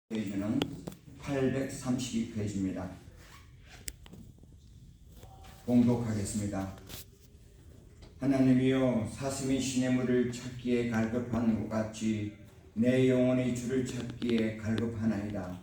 페이지는 832페이지입니다. 봉독하겠습니다. 하나님이여, 사슴이 시냇물을 찾기에 갈급한 것 같이 내 영혼이 주를 찾기에 갈급하나이다.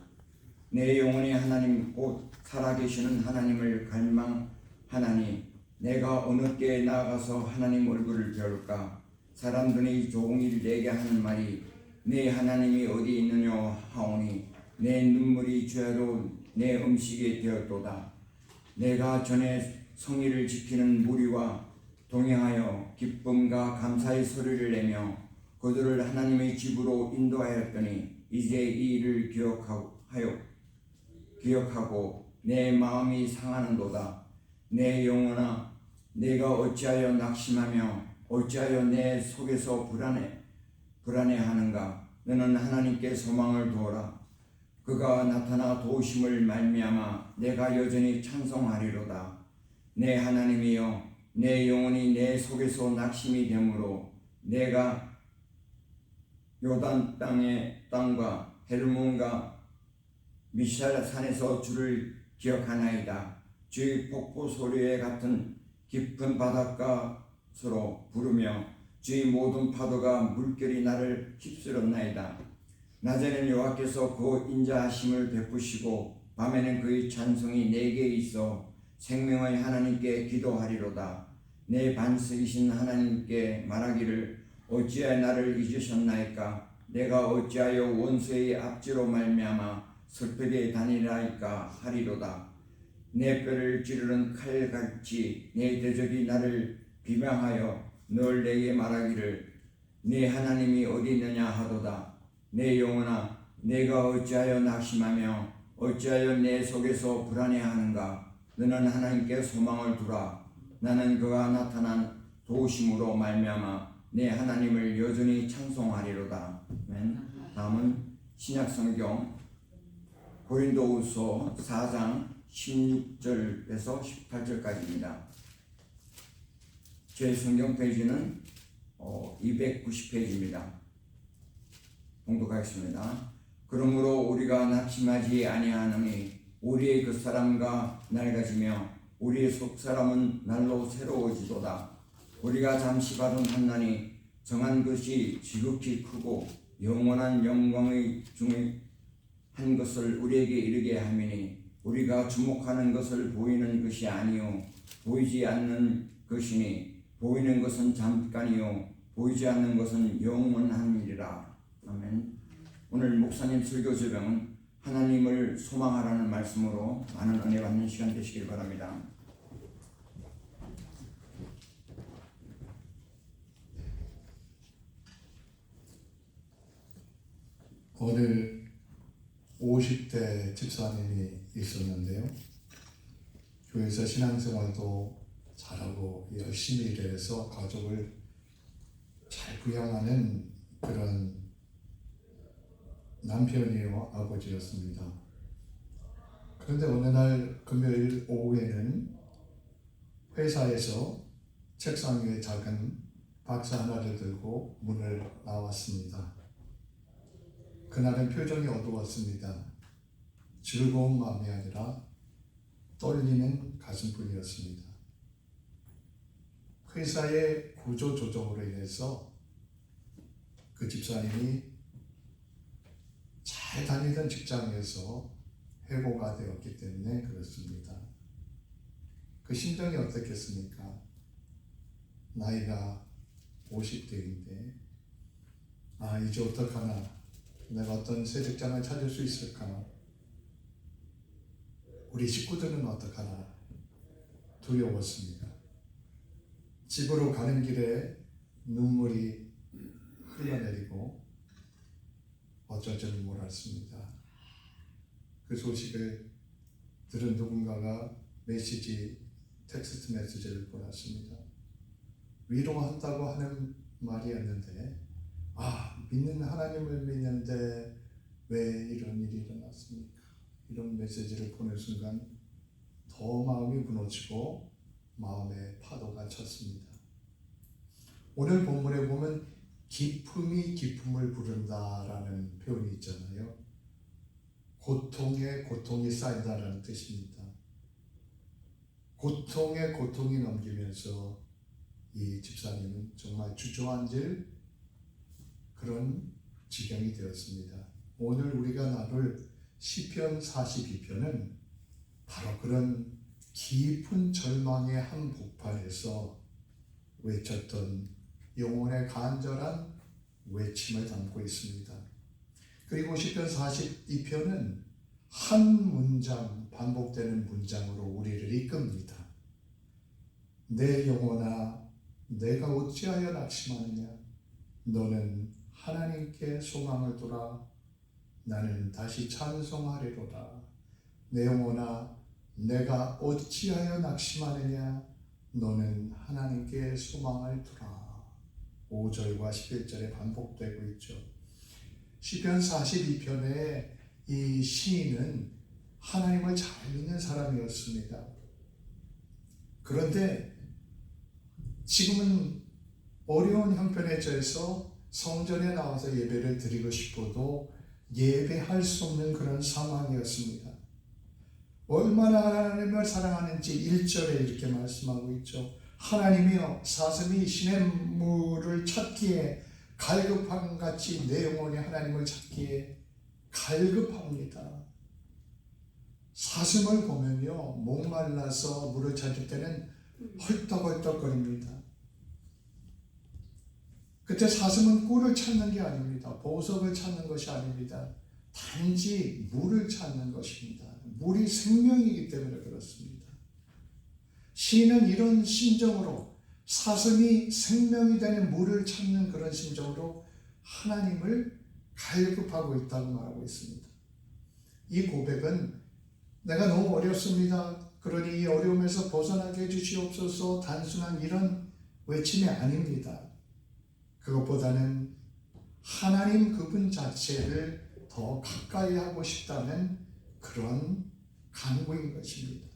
내 영혼이 하나님 곧 살아계시는 하나님을 갈망하나니 내가 어느 때에 나아가서 하나님 얼굴을 배울까? 사람들이 종일 내게 하는 말이 내 하나님이 어디 있느냐 하오니 내 눈물이 죄로 내 음식이 되었도다. 내가 전에 성의를 지키는 무리와 동행하여 기쁨과 감사의 소리를 내며 그들을 하나님의 집으로 인도하였더니 이제 이 일을 기억하고 내 마음이 상하는도다. 내 영혼아, 내가 어찌하여 낙심하며 어찌하여 내 속에서 불안해하는가? 너는 하나님께 소망을 두어라. 그가 나타나 도우심을 말미암아 내가 여전히 찬송하리로다. 내 하나님이여, 내 영혼이 내 속에서 낙심이 되므로 내가 요단 땅의 땅과 헬몬과 미샬 산에서 주를 기억하나이다. 주의 폭포 소리에 같은 깊은 바닷가로 부르며 주의 모든 파도가 물결이 나를 휩쓸었나이다. 낮에는 여호와께서 그 인자하심을 베푸시고 밤에는 그의 찬송이 내게 있어 생명의 하나님께 기도하리로다. 내 반석이신 하나님께 말하기를 어찌하여 나를 잊으셨나이까? 내가 어찌하여 원수의 압제로 말미암아 슬프게 다니나이까 하리로다. 내 뼈를 찌르는 칼같이 내 대적이 나를 비방하여 늘 내게 말하기를 네 하나님이 어디 있느냐 하도다. 내 영혼아, 내가 어찌하여 낙심하며 어찌하여 내 속에서 불안해하는가? 너는 하나님께 소망을 두라. 나는 그가 나타난 도우심으로 말미암아 내 하나님을 여전히 찬송하리로다. 다음은 신약성경 고린도후서 4장 16절에서 18절까지입니다. 제 성경 페이지는 290페이지입니다. 봉독하겠습니다. 그러므로 우리가 낙심하지 아니하노니 우리의 겉사람과 낡아지며 우리의 속사람은 날로 새로워지도다. 우리가 잠시 받은 환난이 정한 것이 지극히 크고 영원한 영광의 중에 한 것을 우리에게 이르게 함이니 우리가 주목하는 것을 보이는 것이 아니요 보이지 않는 것이니 보이는 것은 잠깐이요 보이지 않는 것은 영원함이리라. 아멘. 오늘 목사님 설교 제목은 하나님을 소망하라는 말씀으로 많은 은혜 받는 시간 되시길 바랍니다. 오늘 50대 집사님이 있었는데요. 교회에서 신앙생활도 잘하고 열심히 일해서 가족을 잘 부양하는 그런 남편이요 아버지였습니다. 그런데 어느 날 금요일 오후에는 회사에서 책상 위에 작은 박스 하나를 들고 문을 나왔습니다. 그날은 표정이 어두웠습니다. 즐거운 마음이 아니라 떨리는 가슴뿐이었습니다. 회사의 구조 조정으로 인해서 그 집사님이 잘 다니던 직장에서 해고가 되었기 때문에 그렇습니다. 그 심정이 어떻겠습니까? 나이가 50대인데 이제 어떡하나, 내가 어떤 새 직장을 찾을 수 있을까, 우리 식구들은 어떡하나 두려웠습니다. 집으로 가는 길에 눈물이 흘러내리고 어쩔 줄 몰랐습니다. 그 소식을 들은 누군가가 텍스트 메시지를 보냈습니다. 위로한다고 하는 말이었는데 믿는 하나님을 믿는데 왜 이런 일이 일어났습니까? 이런 메시지를 보낸 순간 더 마음이 무너지고 마음의 파도가 쳤습니다. 오늘 본문에 보면 기품이 기품을 부른다라는 표현이 있잖아요. 고통에 고통이 쌓인다는 뜻입니다. 고통에 고통이 넘기면서 이 집사님은 정말 주저앉을 그런 지경이 되었습니다. 오늘 우리가 나눌 시편 42편은 바로 그런 깊은 절망의 한복판에서 외쳤던 영혼의 간절한 외침을 담고 있습니다. 그리고 시편 42편은 한 문장, 반복되는 문장으로 우리를 이끕니다. 내 영혼아, 내가 어찌하여 낙심하느냐? 너는 하나님께 소망을 두라. 나는 다시 찬송하리로다. 내 영혼아, 내가 어찌하여 낙심하느냐? 너는 하나님께 소망을 두라. 5절과 11절에 반복되고 있죠. 시편 42편의 이 시인은 하나님을 잘 믿는 사람이었습니다. 그런데 지금은 어려운 형편에 처해서 성전에 나와서 예배를 드리고 싶어도 예배할 수 없는 그런 상황이었습니다. 얼마나 하나님을 사랑하는지 1절에 이렇게 말씀하고 있죠. 하나님이여, 사슴이 시냇물을 찾기에 갈급함같이 내 영혼이 하나님을 찾기에 갈급합니다. 사슴을 보면요, 목말라서 물을 찾을 때는 헐떡헐떡거립니다. 그때 사슴은 꿀을 찾는 게 아닙니다. 보석을 찾는 것이 아닙니다. 단지 물을 찾는 것입니다. 물이 생명이기 때문에 그렇습니다. 시인은 이런 심정으로, 사슴이 생명이 되는 물을 찾는 그런 심정으로 하나님을 갈급하고 있다고 말하고 있습니다. 이 고백은 내가 너무 어렵습니다. 그러니 이 어려움에서 벗어나게 해주시옵소서, 단순한 이런 외침이 아닙니다. 그것보다는 하나님 그분 자체를 더 가까이 하고 싶다는 그런 간구인 것입니다.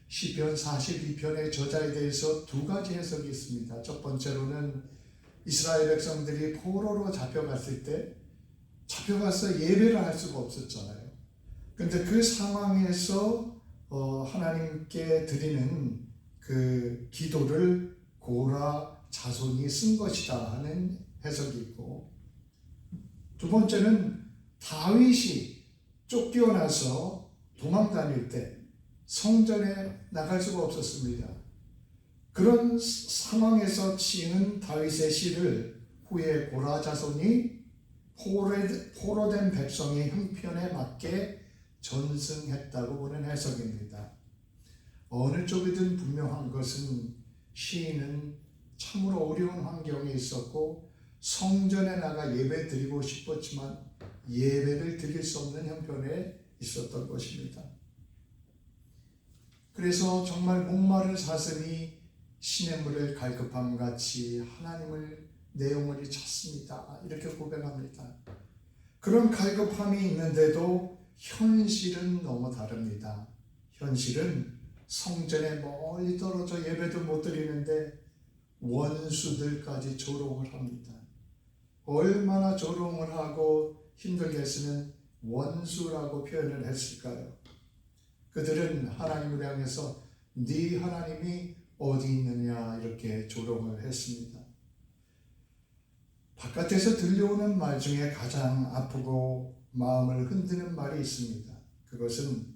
시편 42편의 저자에 대해서 두 가지 해석이 있습니다. 첫 번째로는 이스라엘 백성들이 포로로 잡혀갔을 때 잡혀가서 예배를 할 수가 없었잖아요. 그런데 그 상황에서 하나님께 드리는 그 기도를 고라 자손이 쓴 것이다 하는 해석이 있고, 두 번째는 다윗이 쫓겨나서 도망 다닐 때 성전에 나갈 수가 없었습니다. 그런 상황에서 시인은 다윗의 시를 후에 고라 자손이 포로된 백성의 형편에 맞게 전승했다고 보는 해석입니다. 어느 쪽이든 분명한 것은 시인은 참으로 어려운 환경에 있었고 성전에 나가 예배 드리고 싶었지만 예배를 드릴 수 없는 형편에 있었던 것입니다. 그래서 정말 목마른 사슴이 시냇물을 갈급함같이 하나님을 내 영혼이 찾습니다. 이렇게 고백합니다. 그런 갈급함이 있는데도 현실은 너무 다릅니다. 현실은 성전에 멀리 떨어져 예배도 못 드리는데 원수들까지 조롱을 합니다. 얼마나 조롱을 하고 힘들게 했으면 원수라고 표현을 했을까요? 그들은 하나님을 향해서 네 하나님이 어디 있느냐 이렇게 조롱을 했습니다. 바깥에서 들려오는 말 중에 가장 아프고 마음을 흔드는 말이 있습니다. 그것은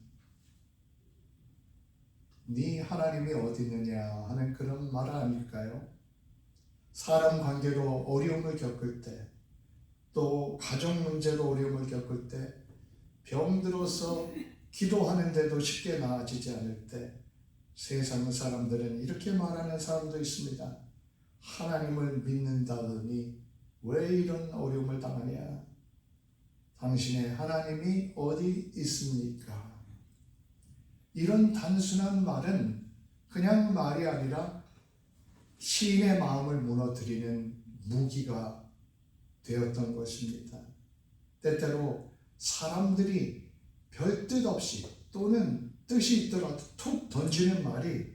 네 하나님이 어디 있느냐 하는 그런 말 아닐까요? 사람 관계로 어려움을 겪을 때, 또 가정 문제로 어려움을 겪을 때, 병들어서 기도하는데도 쉽게 나아지지 않을 때 세상 사람들은 이렇게 말하는 사람도 있습니다. 하나님을 믿는다더니 왜 이런 어려움을 당하냐? 당신의 하나님이 어디 있습니까? 이런 단순한 말은 그냥 말이 아니라 시인의 마음을 무너뜨리는 무기가 되었던 것입니다. 때때로 사람들이 별 뜻 없이 또는 뜻이 있더라도 툭 던지는 말이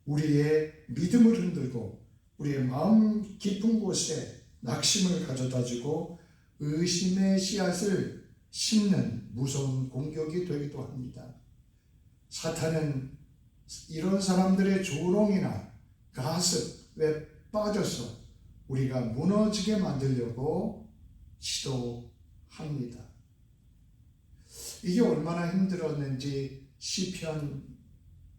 우리의 믿음을 흔들고 우리의 마음 깊은 곳에 낙심을 가져다주고 의심의 씨앗을 심는 무서운 공격이 되기도 합니다. 사탄은 이런 사람들의 조롱이나 가습에 빠져서 우리가 무너지게 만들려고 시도합니다. 이게 얼마나 힘들었는지 시편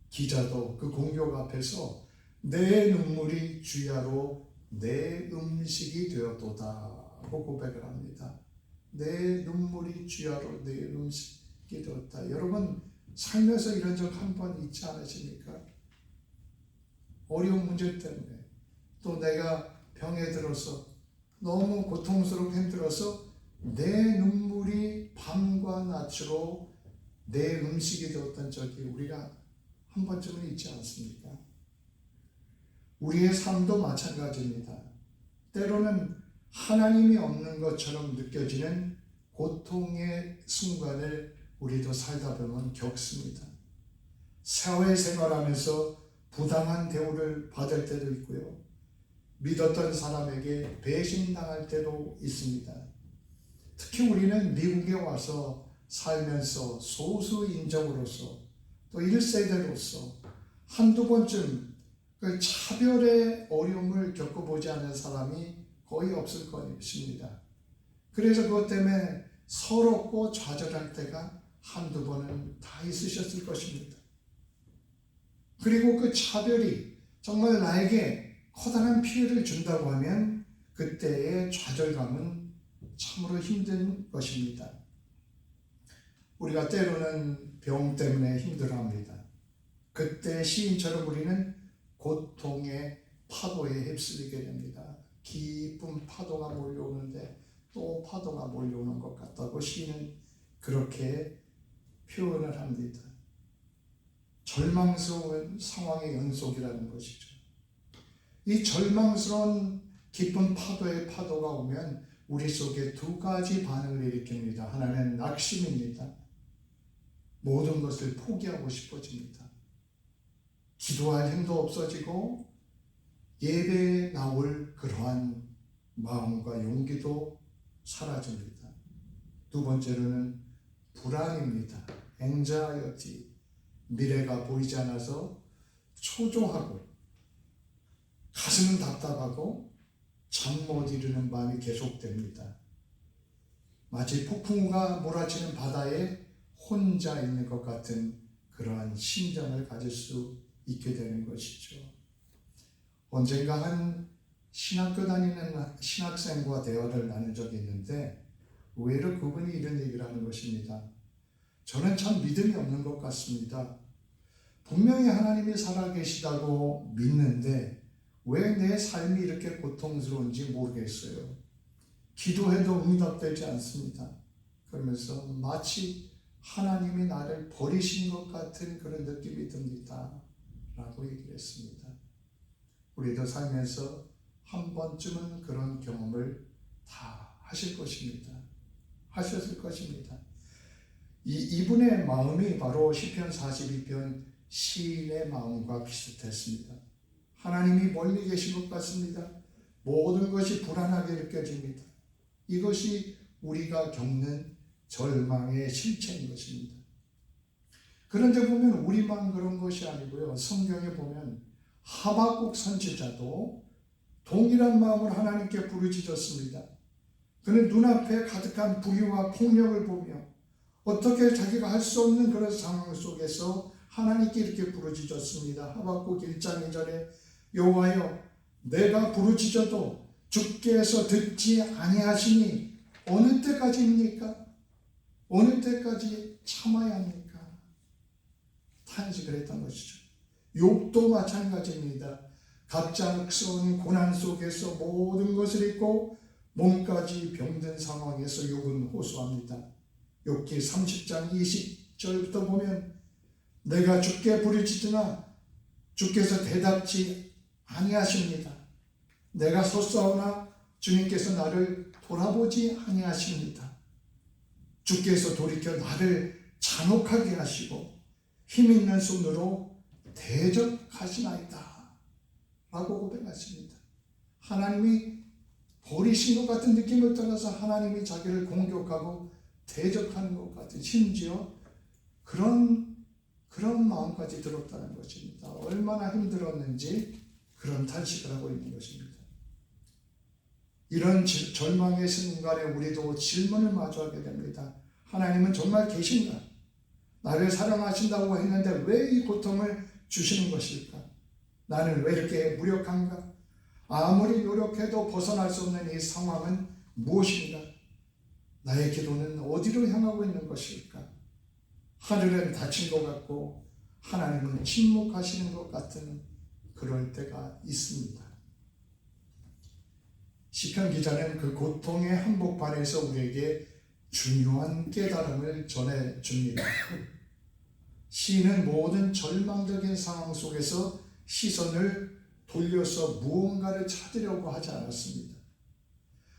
기자도 그 공격 앞에서 내 눈물이 주야로 내 음식이 되었도다고 고백을 합니다. 내 눈물이 주야로 내 음식이 되었다. 여러분 살면서 이런 적 한 번 있지 않으십니까? 어려운 문제 때문에 또 내가 병에 들어서 너무 고통스럽고 힘들어서 내 눈물이 밤과 낮으로 내 음식이 되었던 적이 우리가 한 번쯤은 있지 않습니까? 우리의 삶도 마찬가지입니다. 때로는 하나님이 없는 것처럼 느껴지는 고통의 순간을 우리도 살다 보면 겪습니다. 사회생활하면서 부당한 대우를 받을 때도 있고요. 믿었던 사람에게 배신당할 때도 있습니다. 특히 우리는 미국에 와서 살면서 소수 인종으로서 또 1세대로서 한두 번쯤 그 차별의 어려움을 겪어보지 않은 사람이 거의 없을 것입니다. 그래서 그것 때문에 서럽고 좌절할 때가 한두 번은 다 있으셨을 것입니다. 그리고 그 차별이 정말 나에게 커다란 피해를 준다고 하면 그때의 좌절감은 참으로 힘든 것입니다. 우리가 때로는 병 때문에 힘들어합니다. 그때 시인처럼 우리는 고통의 파도에 휩쓸리게 됩니다. 깊은 파도가 몰려오는데 또 파도가 몰려오는 것 같다고 시인은 그렇게 표현을 합니다. 절망스러운 상황의 연속이라는 것이죠. 이 절망스러운 깊은 파도의 파도가 오면 우리 속에 두 가지 반응을 일으킵니다. 하나는 낙심입니다. 모든 것을 포기하고 싶어집니다. 기도할 힘도 없어지고 예배에 나올 그러한 마음과 용기도 사라집니다. 두 번째로는 불안입니다. anxiety, 미래가 보이지 않아서 초조하고 가슴은 답답하고 잠 못 이루는 밤이 계속됩니다. 마치 폭풍우가 몰아치는 바다에 혼자 있는 것 같은 그러한 심정을 가질 수 있게 되는 것이죠. 언젠가 한 신학교 다니는 신학생과 대화를 나눈 적이 있는데 의외로 그분이 이런 얘기를 하는 것입니다. 저는 참 믿음이 없는 것 같습니다. 분명히 하나님이 살아계시다고 믿는데 왜 내 삶이 이렇게 고통스러운지 모르겠어요. 기도해도 응답되지 않습니다. 그러면서 마치 하나님이 나를 버리신 것 같은 그런 느낌이 듭니다. 라고 얘기를 했습니다. 우리도 살면서 한 번쯤은 그런 경험을 다 하실 것입니다. 하셨을 것입니다. 이분의 마음이 바로 시편 42편 시인의 마음과 비슷했습니다. 하나님이 멀리 계신 것 같습니다. 모든 것이 불안하게 느껴집니다. 이것이 우리가 겪는 절망의 실체인 것입니다. 그런데 보면 우리만 그런 것이 아니고요. 성경에 보면 하박국 선지자도 동일한 마음으로 하나님께 부르짖었습니다. 그는 눈앞에 가득한 불의와 폭력을 보며 어떻게 자기가 할 수 없는 그런 상황 속에서 하나님께 이렇게 부르짖었습니다. 하박국 1장 2절에 여호와여 내가 부르짖어도 주께서 듣지 아니하시니 어느 때까지입니까? 어느 때까지 참아야 합니까? 탄식을 했던 것이죠. 욥도 마찬가지입니다. 갑작스러운 고난 속에서 모든 것을 잊고 몸까지 병든 상황에서 욥은 호소합니다. 욥기 30장 20절부터 보면 내가 주께 부르짖으나 주께서 대답지 아니하십니다. 내가 솟사오나 주님께서 나를 돌아보지 아니하십니다. 주께서 돌이켜 나를 잔혹하게 하시고 힘있는 손으로 대적하시나이다 라고 고백하십니다. 하나님이 버리신 것 같은 느낌을 떠나서 하나님이 자기를 공격하고 대적하는 것 같은, 심지어 그런 마음까지 들었다는 것입니다. 얼마나 힘들었는지 그런 탄식을 하고 있는 것입니다. 이런 절망의 순간에 우리도 질문을 마주하게 됩니다. 하나님은 정말 계신가? 나를 사랑하신다고 했는데 왜 이 고통을 주시는 것일까? 나는 왜 이렇게 무력한가? 아무리 노력해도 벗어날 수 없는 이 상황은 무엇인가? 나의 기도는 어디로 향하고 있는 것일까? 하늘은 닫힌 것 같고 하나님은 침묵하시는 것 같은 그럴 때가 있습니다. 시편 기자는 그 고통의 한복판에서 우리에게 중요한 깨달음을 전해줍니다. 시인은 모든 절망적인 상황 속에서 시선을 돌려서 무언가를 찾으려고 하지 않았습니다.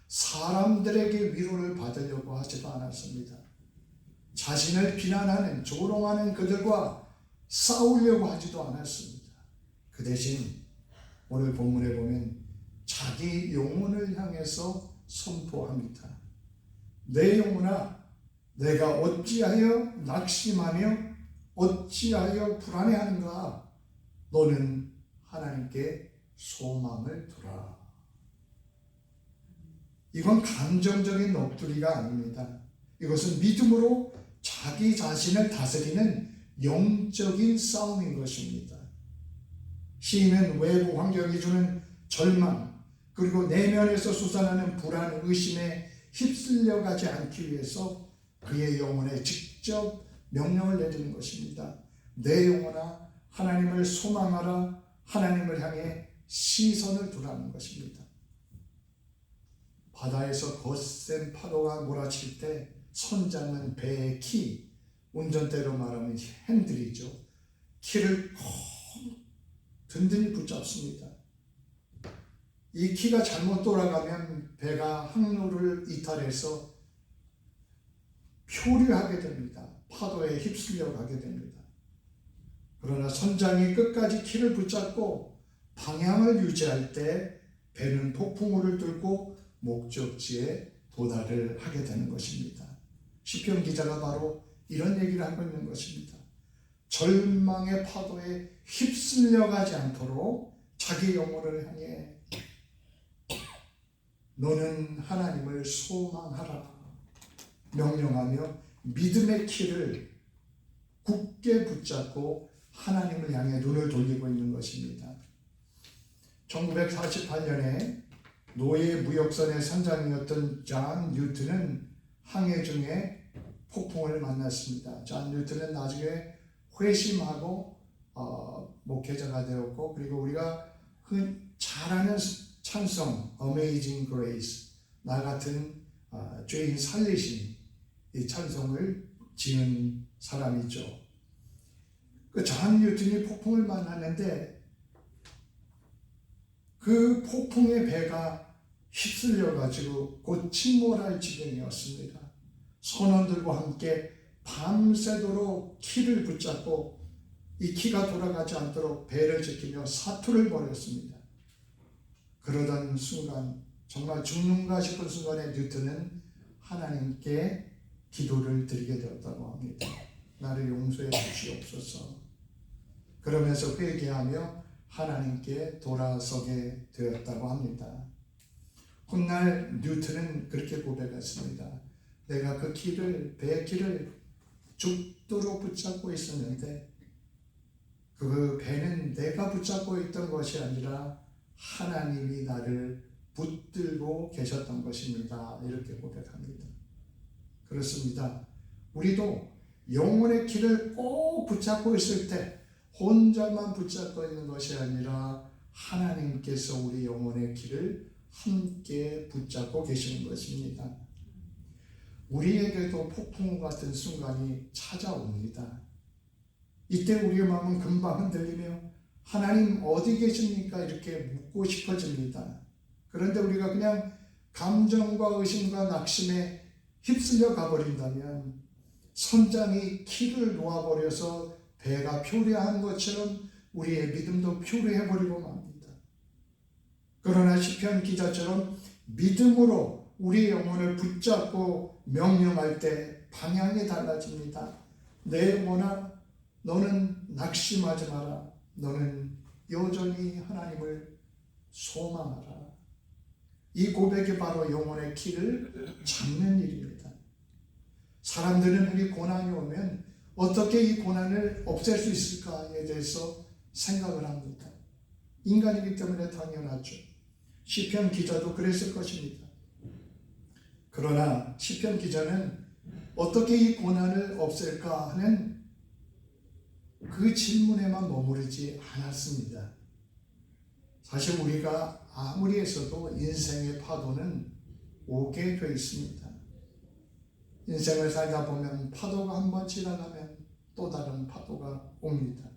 사람들에게 위로를 받으려고 하지도 않았습니다. 자신을 비난하는, 조롱하는 그들과 싸우려고 하지도 않았습니다. 그 대신 오늘 본문에 보면 자기 영혼을 향해서 선포합니다. 내 영혼아, 내가 어찌하여 낙심하며 어찌하여 불안해하는가? 너는 하나님께 소망을 두라. 이건 감정적인 넋두리가 아닙니다. 이것은 믿음으로 자기 자신을 다스리는 영적인 싸움인 것입니다. 시인은 외부 환경이 주는 절망, 그리고 내면에서 솟아나는 불안, 의심에 휩쓸려 가지 않기 위해서 그의 영혼에 직접 명령을 내리는 것입니다. 내 영혼아, 하나님을 소망하라. 하나님을 향해 시선을 두라는 것입니다. 바다에서 거센 파도가 몰아칠 때 선장은 배의 키, 운전대로 말하면 핸들이죠. 키를 든든히 붙잡습니다. 이 키가 잘못 돌아가면 배가 항로를 이탈해서 표류하게 됩니다. 파도에 휩쓸려 가게 됩니다. 그러나 선장이 끝까지 키를 붙잡고 방향을 유지할 때 배는 폭풍우를 뚫고 목적지에 도달을 하게 되는 것입니다. 시편 기자가 바로 이런 얘기를 하고 있는 것입니다. 절망의 파도에 휩쓸려 가지 않도록 자기 영혼을 향해 너는 하나님을 소망하라 명령하며 믿음의 키를 굳게 붙잡고 하나님을 향해 눈을 돌리고 있는 것입니다. 1948년에 노예 무역선의 선장이었던 존 뉴턴은 항해 중에 폭풍을 만났습니다. 존 뉴턴은 나중에 회심하고 목회자가 되었고, 그리고 우리가 잘 아는 찬송 Amazing Grace, 나 같은 죄인 살리신 이 찬송을 지은 사람이죠. 그 존 뉴턴이 폭풍을 만났는데 그 폭풍의 배가 휩쓸려 가지고 곧 침몰할 지경이었습니다. 선원들과 함께 밤새도록 키를 붙잡고 이 키가 돌아가지 않도록 배를 지키며 사투를 벌였습니다. 그러던 순간, 정말 죽는가 싶은 순간에 뉴턴은 하나님께 기도를 드리게 되었다고 합니다. 나를 용서해 주시옵소서. 그러면서 회개하며 하나님께 돌아서게 되었다고 합니다. 훗날 뉴턴은 그렇게 고백했습니다. 내가 그 배의 키를 죽도록 붙잡고 있었는데 그 배는 내가 붙잡고 있던 것이 아니라 하나님이 나를 붙들고 계셨던 것입니다. 이렇게 고백합니다. 그렇습니다. 우리도 영혼의 키를 꼭 붙잡고 있을 때 혼자만 붙잡고 있는 것이 아니라 하나님께서 우리 영혼의 키를 함께 붙잡고 계시는 것입니다. 우리에게도 폭풍 같은 순간이 찾아옵니다. 이때 우리의 마음은 금방 흔들리며 하나님 어디 계십니까? 이렇게 묻고 싶어집니다. 그런데 우리가 그냥 감정과 의심과 낙심에 휩쓸려 가버린다면 선장이 키를 놓아버려서 배가 표류한 것처럼 우리의 믿음도 표류해버리고 맙니다. 그러나 시편 기자처럼 믿음으로 우리의 영혼을 붙잡고 명령할 때 방향이 달라집니다. 내 영혼아, 너는 낙심하지 마라. 너는 여전히 하나님을 소망하라. 이 고백이 바로 영혼의 키를 잡는 일입니다. 사람들은 우리 고난이 오면 어떻게 이 고난을 없앨 수 있을까에 대해서 생각을 합니다. 인간이기 때문에 당연하죠. 시편 기자도 그랬을 것입니다. 그러나 시편 기자는 어떻게 이 고난을 없앨까 하는 그 질문에만 머무르지 않았습니다. 사실 우리가 아무리 했어도 인생의 파도는 오게 돼 있습니다. 인생을 살다 보면 파도가 한번 지나가면 또 다른 파도가 옵니다.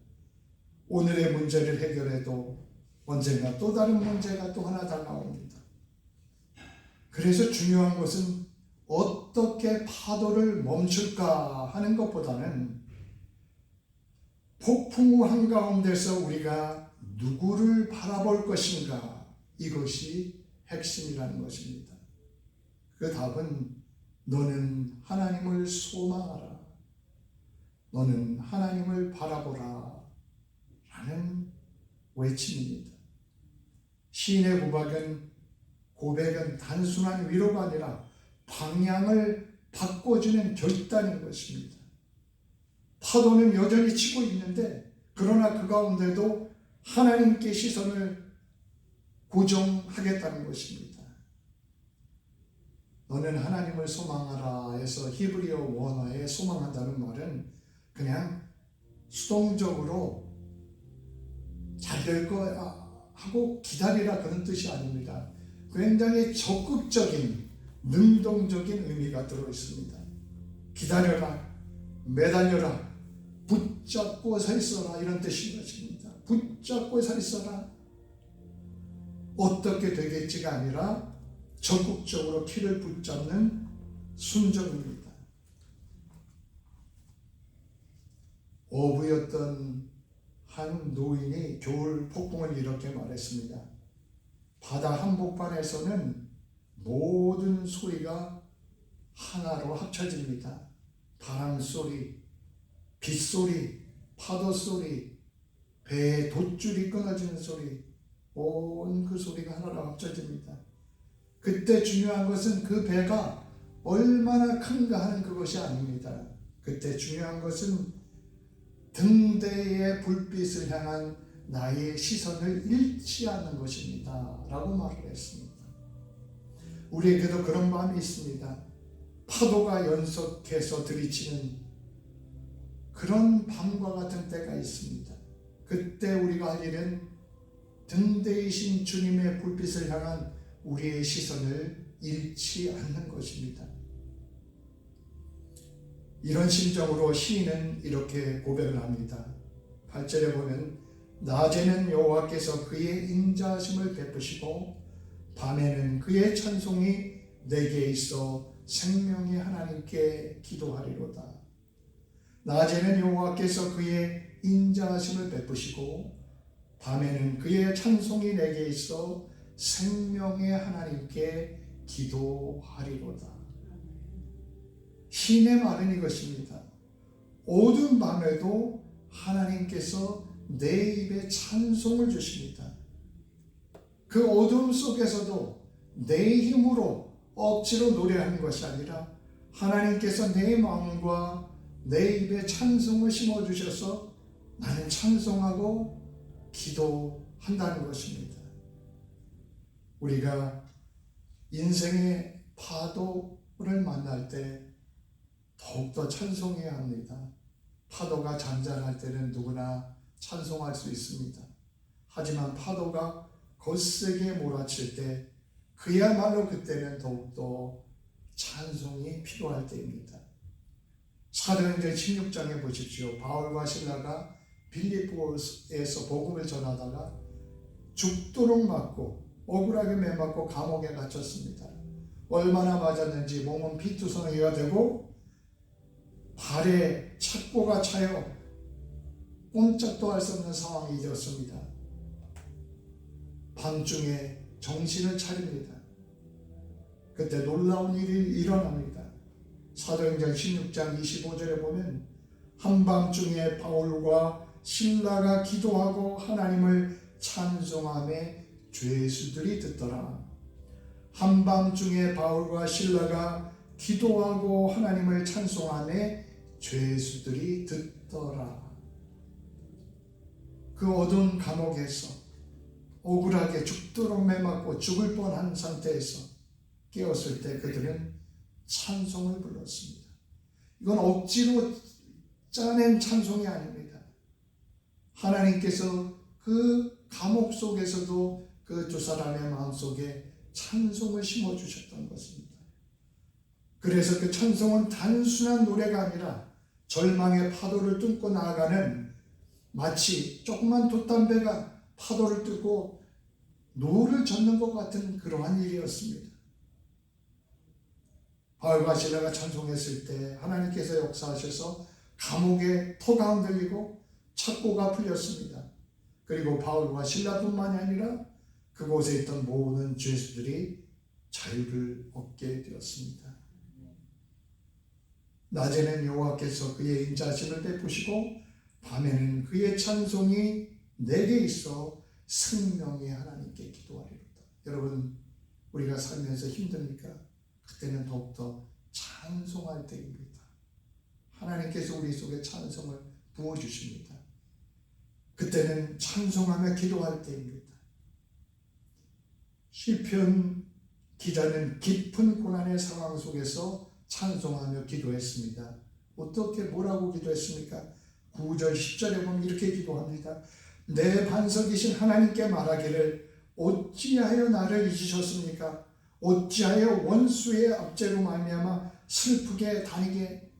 오늘의 문제를 해결해도 언젠가 또 다른 문제가 또 하나 다가옵니다. 그래서 중요한 것은 어떻게 파도를 멈출까 하는 것보다는 폭풍우 한가운데서 우리가 누구를 바라볼 것인가, 이것이 핵심이라는 것입니다. 그 답은 너는 하나님을 소망하라. 너는 하나님을 바라보라. 라는 외침입니다. 시인의 고백은 단순한 위로가 아니라 방향을 바꿔주는 결단인 것입니다. 파도는 여전히 치고 있는데, 그러나 그 가운데도 하나님께 시선을 고정하겠다는 것입니다. 너는 하나님을 소망하라 해서 히브리어 원어에 소망한다는 말은 그냥 수동적으로 잘 될 거야 하고 기다리라, 그런 뜻이 아닙니다. 굉장히 적극적인, 능동적인 의미가 들어있습니다. 기다려라, 매달려라, 붙잡고 서 있어라, 이런 뜻인 것입니다. 붙잡고 서 있어라. 어떻게 되겠지가 아니라 적극적으로 키를 붙잡는 순종입니다. 어부였던 한 노인이 겨울 폭풍을 이렇게 말했습니다. 바다 한복판에서는 모든 소리가 하나로 합쳐집니다. 바람소리, 빗소리, 파도소리, 배의 돛줄이 끊어지는 소리, 온 그 소리가 하나로 합쳐집니다. 그때 중요한 것은 그 배가 얼마나 큰가 하는 그것이 아닙니다. 그때 중요한 것은 등대의 불빛을 향한 나의 시선을 잃지 않는 것입니다. 라고 말을 했습니다. 우리에게도 그런 마음이 있습니다. 파도가 연속해서 들이치는 그런 밤과 같은 때가 있습니다. 그때 우리가 할 일은 등대이신 주님의 불빛을 향한 우리의 시선을 잃지 않는 것입니다. 이런 심정으로 시인은 이렇게 고백을 합니다. 8절에 보면 낮에는 여호와께서 그의 인자하심을 베푸시고 밤에는 그의 찬송이 내게 있어 생명의 하나님께 기도하리로다. 낮에는 여호와께서 그의 인자하심을 베푸시고 밤에는 그의 찬송이 내게 있어 생명의 하나님께 기도하리로다. 시인의 말은 이것입니다. 어두운 밤에도 하나님께서 내 입에 찬송을 주십니다. 그 어두움 속에서도 내 힘으로 억지로 노래하는 것이 아니라 하나님께서 내 마음과 내 입에 찬송을 심어주셔서 나는 찬송하고 기도한다는 것입니다. 우리가 인생의 파도를 만날 때 더욱더 찬송해야 합니다. 파도가 잔잔할 때는 누구나 찬송할 수 있습니다. 하지만 파도가 거세게 몰아칠 때 그야말로 그때는 더욱더 찬송이 필요할 때입니다. 사도행전 16장에 보십시오. 바울과 실라가 빌립보에서 복음을 전하다가 죽도록 맞고 억울하게 매맞고 감옥에 갇혔습니다. 얼마나 맞았는지 몸은 피투성이가 되고 발에 착고가 차여 꼼짝도 할 수 없는 상황이 되었습니다. 밤중에 정신을 차립니다. 그때 놀라운 일이 일어납니다. 사도행전 16장 25절에 보면 한밤중에 바울과 실라가 기도하고 하나님을 찬송하며 죄수들이 듣더라. 한밤중에 바울과 실라가 기도하고 하나님을 찬송하며 죄수들이 듣더라. 그 어두운 감옥에서 억울하게 죽도록 매맞고 죽을 뻔한 상태에서 깨었을 때 그들은 찬송을 불렀습니다. 이건 억지로 짜낸 찬송이 아닙니다. 하나님께서 그 감옥 속에서도 그 두 사람의 마음속에 찬송을 심어주셨던 것입니다. 그래서 그 찬송은 단순한 노래가 아니라 절망의 파도를 뚫고 나아가는, 마치 조그만 돛담배가 파도를 뚫고 노를 젓는 것 같은 그러한 일이었습니다. 바울과 실라가 찬송했을 때 하나님께서 역사하셔서 감옥의 터가 흔들리고 착고가 풀렸습니다. 그리고 바울과 실라뿐만이 아니라 그곳에 있던 모든 죄수들이 자유를 얻게 되었습니다. 낮에는 여호와께서 그의 인자심을 베푸시고 밤에는 그의 찬송이 내게 있어 생명의 하나님께 기도하리로다. 여러분, 우리가 살면서 힘듭니까? 그때는 더욱더 찬송할 때입니다. 하나님께서 우리 속에 찬송을 부어주십니다. 그때는 찬송하며 기도할 때입니다. 시편 기자는 깊은 고난의 상황 속에서 찬송하며 기도했습니다. 어떻게 뭐라고 기도했습니까? 9절 10절에 보면 이렇게 기도합니다. 내 반석이신 하나님께 말하기를 어찌하여 나를 잊으셨습니까? 어찌하여 원수의 압제로 말미암아 슬프게 다니게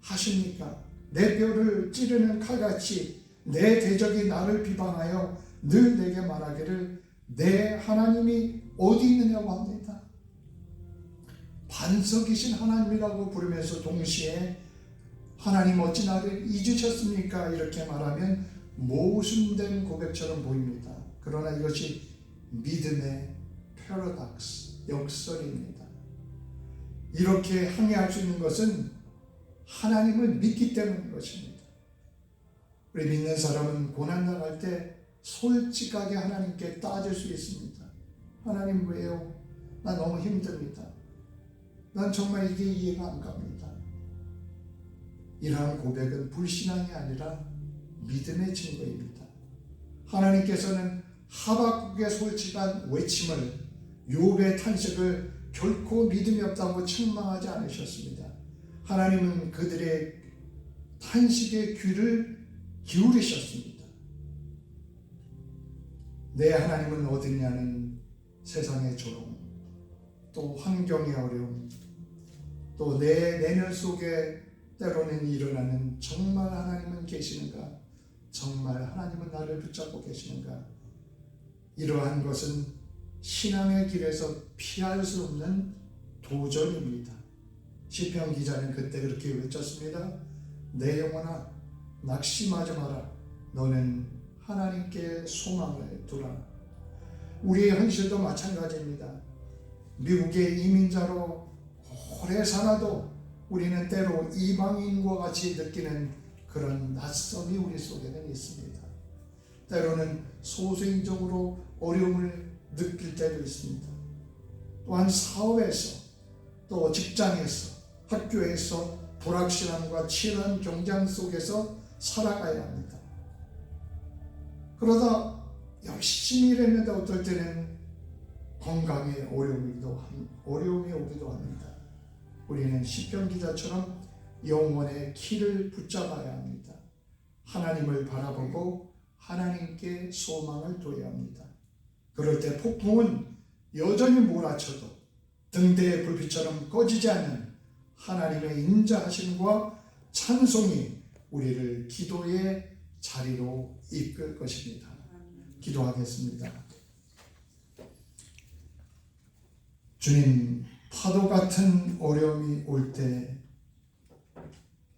하십니까? 내 뼈를 찌르는 칼같이 내 대적이 나를 비방하여 늘 내게 말하기를 내 하나님이 어디 있느냐고 합니다. 반석이신 하나님이라고 부르면서 동시에 하나님 어찌 나를 잊으셨습니까? 이렇게 말하면 모순된 고백처럼 보입니다. 그러나 이것이 믿음의 패러독스, 역설입니다. 이렇게 항해할 수 있는 것은 하나님을 믿기 때문인 것입니다. 우리 믿는 사람은 고난 당할 때 솔직하게 하나님께 따질 수 있습니다. 하나님 왜요? 나 너무 힘듭니다. 난 정말 이게 이해가 안 갑니다. 이러한 고백은 불신앙이 아니라 믿음의 증거입니다. 하나님께서는 하박국의 솔직한 외침을, 욥의 탄식을 결코 믿음이 없다고 책망하지 않으셨습니다. 하나님은 그들의 탄식의 귀를 기울이셨습니다. 내 하나님은 어디냐는 세상의 조롱, 또 환경의 어려움, 또 내 내면 속에 때로는 일어나는 정말 하나님은 계시는가? 정말 하나님은 나를 붙잡고 계시는가? 이러한 것은 신앙의 길에서 피할 수 없는 도전입니다. 시편 기자는 그때 그렇게 외쳤습니다. 내 영혼아 낙심하지 마라. 너는 하나님께 소망을 두라. 우리의 현실도 마찬가지입니다. 미국의 이민자로 오래 살아도 우리는 때로 이방인과 같이 느끼는 그런 낯섦이 우리 속에는 있습니다. 때로는 소수인적으로 어려움을 느낄 때도 있습니다. 또한 사업에서, 또 직장에서, 학교에서 불확실함과 치열한 경쟁 속에서 살아가야 합니다. 그러다 열심히 일했는데 어떨 때는 건강에 어려움이 오기도 합니다. 우리는 시편 기자처럼 영혼의 키를 붙잡아야 합니다. 하나님을 바라보고 하나님께 소망을 둬야 합니다. 그럴 때 폭풍은 여전히 몰아쳐도 등대의 불빛처럼 꺼지지 않는 하나님의 인자하심과 찬송이 우리를 기도의 자리로 이끌 것입니다. 기도하겠습니다. 주님, 파도 같은 어려움이 올 때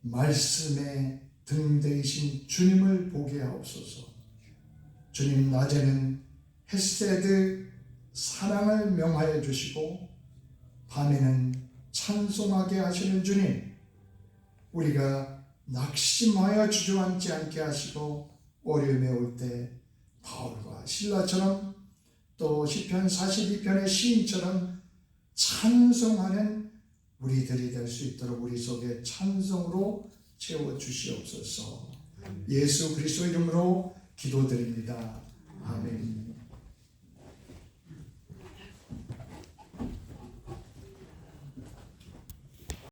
말씀에 등대이신 주님을 보게 하옵소서. 주님, 낮에는 헤세드 사랑을 명하여 주시고 밤에는 찬송하게 하시는 주님, 우리가 낙심하여 주저앉지 않게 하시고 어려움에 올 때 바울과 실라처럼 또 시편 42편의 시인처럼 찬송하는 우리들이 될 수 있도록 우리 속에 찬송으로 채워주시옵소서. 예수 그리스도 이름으로 기도드립니다. 아멘.